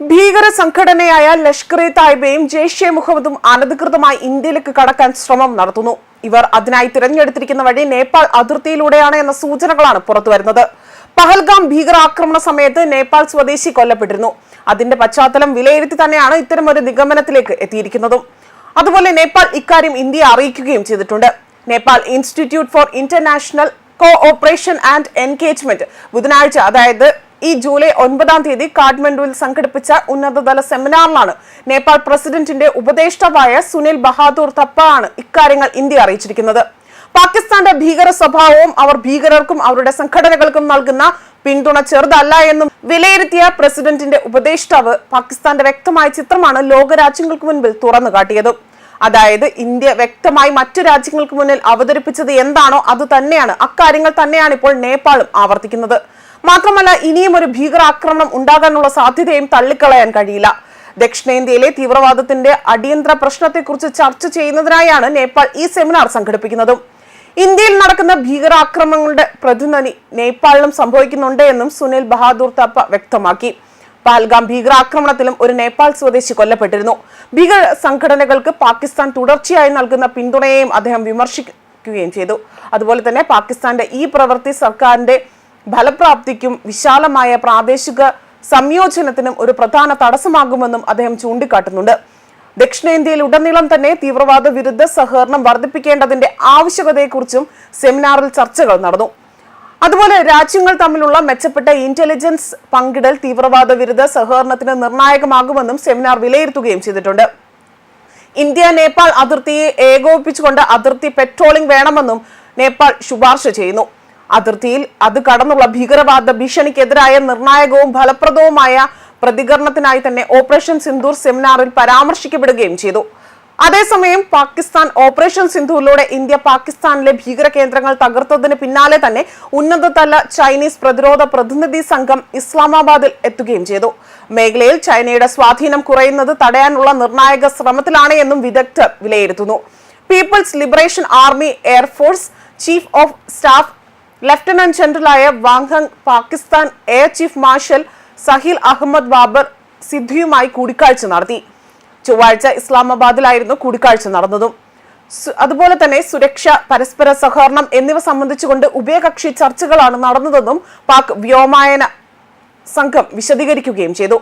ഭീകര സംഘടനയായ ലഷ്കർ-ഇ തായ്ബയും ജെയ്ഷെ മുഹമ്മദും അനധികൃതമായി ഇന്ത്യയിലേക്ക് കടക്കാൻ ശ്രമം നടത്തുന്നു. ഇവർ അതിനായി തിരഞ്ഞെടുത്തിരിക്കുന്ന വഴി നേപ്പാൾ അതിർത്തിയിലൂടെയാണ് എന്ന സൂചനകളാണ് പുറത്തുവരുന്നത്. പഹൽഗാം ഭീകരാക്രമണ സമയത്ത് നേപ്പാൾ സ്വദേശി കൊല്ലപ്പെട്ടിരുന്നു. അതിന്റെ പശ്ചാത്തലം വിലയിരുത്തി തന്നെയാണ് ഇത്തരമൊരു നിഗമനത്തിലേക്ക് എത്തിയിരിക്കുന്നതും. അതുപോലെ നേപ്പാൾ ഇക്കാര്യം ഇന്ത്യയെ അറിയിക്കുകയും ചെയ്തിട്ടുണ്ട്. Nepal institute for international cooperation and engagement ബുധനാഴ്ച, അതായത് ഈ ജൂലൈ 9-ാം തീയതി കാഠ്മണ്ഡുവിൽ സംഘടിപ്പിച്ച ഉന്നതതല സെമിനാറിലാണ് നേപ്പാൾ പ്രസിഡന്റിന്റെ ഉപദേഷ്ടാവായ സുനിൽ ബഹാദൂർ തപ്പയാണ് ഇക്കാര്യങ്ങൾ ഇന്ത്യ അറിയിച്ചിരിക്കുന്നത്. പാകിസ്ഥാന്റെ ഭീകര സ്വഭാവവും അവർ ഭീകരർക്കും അവരുടെ സംഘടനകൾക്കും നൽകുന്ന പിന്തുണ ചെറുതല്ല എന്നും വിലയിരുത്തിയ പ്രസിഡന്റിന്റെ ഉപദേഷ്ടാവ് പാകിസ്ഥാന്റെ വ്യക്തമായ ചിത്രമാണ് ലോകരാജ്യങ്ങൾക്ക് മുൻപിൽ തുറന്നു കാട്ടിയത്. അതായത് ഇന്ത്യ വ്യക്തമായി മറ്റു രാജ്യങ്ങൾക്ക് മുന്നിൽ അവതരിപ്പിച്ചത് എന്താണോ അത് തന്നെയാണ്, അക്കാര്യങ്ങൾ തന്നെയാണ് ഇപ്പോൾ നേപ്പാളും ആവർത്തിക്കുന്നത്. മാത്രമല്ല, ഇനിയും ഒരു ഭീകരാക്രമണം ഉണ്ടാകാനുള്ള സാധ്യതയും തള്ളിക്കളയാൻ കഴിയില്ല. ദക്ഷിണേന്ത്യയിലെ തീവ്രവാദത്തിന്റെ അടിയന്തര പ്രശ്നത്തെക്കുറിച്ച് ചർച്ച ചെയ്യുന്നതിനായാണ് നേപ്പാൾ ഈ സെമിനാർ സംഘടിപ്പിക്കുന്നതും. ഇന്ത്യയിൽ നടക്കുന്ന ഭീകരാക്രമണങ്ങളുടെ പ്രതിധ്വനി നേപ്പാളിലും സംഭവിക്കുന്നുണ്ട് എന്നും സുനിൽ ബഹാദൂർ തപ്പ വ്യക്തമാക്കി. പഹൽഗാം ഭീകരാക്രമണത്തിലും ഒരു നേപ്പാൾ സ്വദേശി കൊല്ലപ്പെട്ടിരുന്നു. ഭീകര സംഘടനകൾക്ക് പാകിസ്ഥാൻ തുടർച്ചയായി നൽകുന്ന പിന്തുണയെയും അദ്ദേഹം വിമർശിക്കുകയും ചെയ്തു. അതുപോലെ തന്നെ പാകിസ്ഥാന്റെ ഈ പ്രവൃത്തി സർക്കാരിന്റെ ഫലപ്രാപ്തിക്കും വിശാലമായ പ്രാദേശിക സംയോജനത്തിനും ഒരു പ്രധാന തടസ്സമാകുമെന്നും അദ്ദേഹം ചൂണ്ടിക്കാട്ടുന്നുണ്ട്. ദക്ഷിണേന്ത്യയിൽ ഉടനീളം തന്നെ തീവ്രവാദ വിരുദ്ധ സഹകരണം വർദ്ധിപ്പിക്കേണ്ടതിന്റെ ആവശ്യകതയെക്കുറിച്ചും സെമിനാറിൽ ചർച്ചകൾ നടന്നു. അതുപോലെ രാജ്യങ്ങൾ തമ്മിലുള്ള മെച്ചപ്പെട്ട ഇന്റലിജൻസ് പങ്കിടൽ തീവ്രവാദ വിരുദ്ധ സഹകരണത്തിന് നിർണായകമാകുമെന്നും സെമിനാർ വിലയിരുത്തുകയും ചെയ്തിട്ടുണ്ട്. ഇന്ത്യ നേപ്പാൾ അതിർത്തിയെ ഏകോപിപ്പിച്ചുകൊണ്ട് അതിർത്തി പെട്രോളിംഗ് വേണമെന്നും നേപ്പാൾ ശുപാർശ ചെയ്യുന്നു. അതിർത്തിയിൽ അത് കടന്നുള്ള ഭീകരവാദ ഭീഷണിക്കെതിരായ നിർണായകവും ഫലപ്രദവുമായ പ്രതികരണത്തിനായി തന്നെ ഓപ്പറേഷൻ സിന്ദൂർ സെമിനാറിൽ പരാമർശിക്കപ്പെടുകയും ചെയ്തു. അതേസമയം പാകിസ്ഥാൻ ഓപ്പറേഷൻ സിന്ധൂരിലൂടെ ഇന്ത്യ പാകിസ്ഥാനിലെ ഭീകര കേന്ദ്രങ്ങൾ തകർത്തതിന് പിന്നാലെ തന്നെ ഉന്നതതല ചൈനീസ് പ്രതിരോധ പ്രതിനിധി സംഘം ഇസ്ലാമാബാദിൽ എത്തുകയും ചെയ്തു. മേഖലയിൽ ചൈനയുടെ സ്വാധീനം കുറയുന്നത് തടയാനുള്ള നിർണായക ശ്രമത്തിലാണ് എന്നും വിദഗ്ധർ വിലയിരുത്തുന്നു. People's liberation army air force chief of staff lieutenant ജനറലായ വാങ്ഹങ് Pakistan air chief marshal Zaheer Ahmed Babar സിദ്ധിയുമായി കൂടിക്കാഴ്ച നടത്തി. ചൊവ്വാഴ്ച ഇസ്ലാമാബാദിലായിരുന്നു കൂടിക്കാഴ്ച നടന്നതും. അതുപോലെ തന്നെ സുരക്ഷ, പരസ്പര സഹകരണം എന്നിവ സംബന്ധിച്ചുകൊണ്ട് ഉഭയകക്ഷി ചർച്ചകളാണ് നടന്നതെന്നും പാക് വ്യോമയാന സംഘം വിശദീകരിക്കുകയും ചെയ്തു.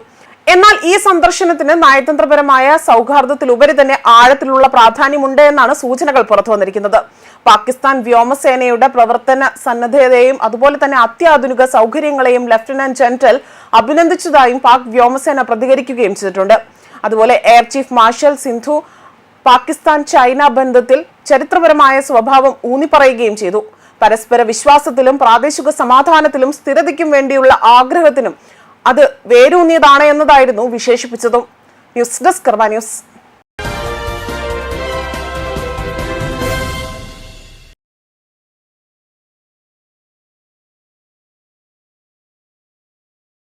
എന്നാൽ ഈ സന്ദർശനത്തിന് നയതന്ത്രപരമായ സൗഹാർദ്ദത്തിലുപരി തന്നെ ആഴത്തിലുള്ള പ്രാധാന്യമുണ്ട് എന്നാണ് സൂചനകൾ പുറത്തു വന്നിരിക്കുന്നത്. പാകിസ്ഥാൻ വ്യോമസേനയുടെ പ്രവർത്തന സന്നദ്ധതയെയും അതുപോലെ തന്നെ അത്യാധുനിക സൗകര്യങ്ങളെയും ലഫ്റ്റനന്റ് ജനറൽ അഭിനന്ദിച്ചതായും പാക് വ്യോമസേന പ്രതികരിക്കുകയും ചെയ്തിട്ടുണ്ട്. അതുപോലെ air chief marshal Sindhu Pakistan China ബന്ധത്തിൽ ചരിത്രപരമായ സ്വഭാവം ഊന്നിപ്പറയുകയും ചെയ്തു. പരസ്പര വിശ്വാസത്തിലും പ്രാദേശിക സമാധാനത്തിലും സ്ഥിരതയ്ക്കും വേണ്ടിയുള്ള ആഗ്രഹത്തിനും അത് വേരൂന്നിയതാണ് എന്നതായിരുന്നു വിശേഷിപ്പിച്ചതും. ന്യൂസ് ഡെസ്ക് കർമ്മ ന്യൂസ്.